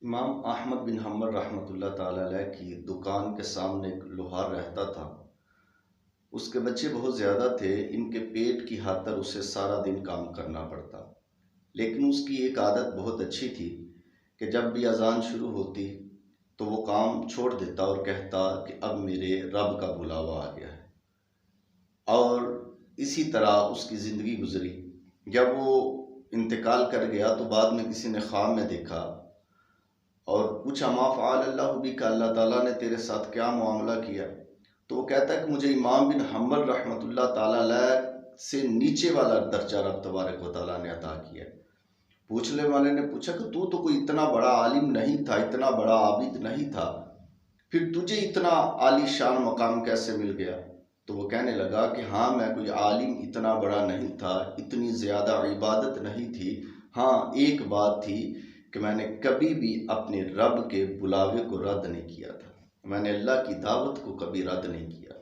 امام احمد بن حنبل رحمۃ اللہ تعالیٰ علیہ کی دکان کے سامنے ایک لوہار رہتا تھا۔ اس کے بچے بہت زیادہ تھے، ان کے پیٹ کی خاطر اسے سارا دن کام کرنا پڑتا، لیکن اس کی ایک عادت بہت اچھی تھی کہ جب بھی اذان شروع ہوتی تو وہ کام چھوڑ دیتا اور کہتا کہ اب میرے رب کا بلاوا آ گیا ہے۔ اور اسی طرح اس کی زندگی گزری۔ جب وہ انتقال کر گیا تو بعد میں کسی نے خواب میں دیکھا اور پوچھا ما فعل اللہ بک، اللہ تعالیٰ نے تیرے ساتھ کیا معاملہ کیا؟ تو وہ کہتا ہے کہ مجھے امام بن حنبل رحمۃ اللہ تعالیٰ علیہ سے نیچے والا درجہ رب تبارک و تعالیٰ نے عطا کیا۔ پوچھنے والے نے پوچھا کہ تو کوئی اتنا بڑا عالم نہیں تھا، اتنا بڑا عابد نہیں تھا، پھر تجھے اتنا عالی شان مقام کیسے مل گیا؟ تو وہ کہنے لگا کہ ہاں، میں کوئی عالم اتنا بڑا نہیں تھا، اتنی زیادہ عبادت نہیں تھی، ہاں ایک بات تھی کہ میں نے کبھی بھی اپنے رب کے بلاوے کو رد نہیں کیا تھا، میں نے اللہ کی دعوت کو کبھی رد نہیں کیا۔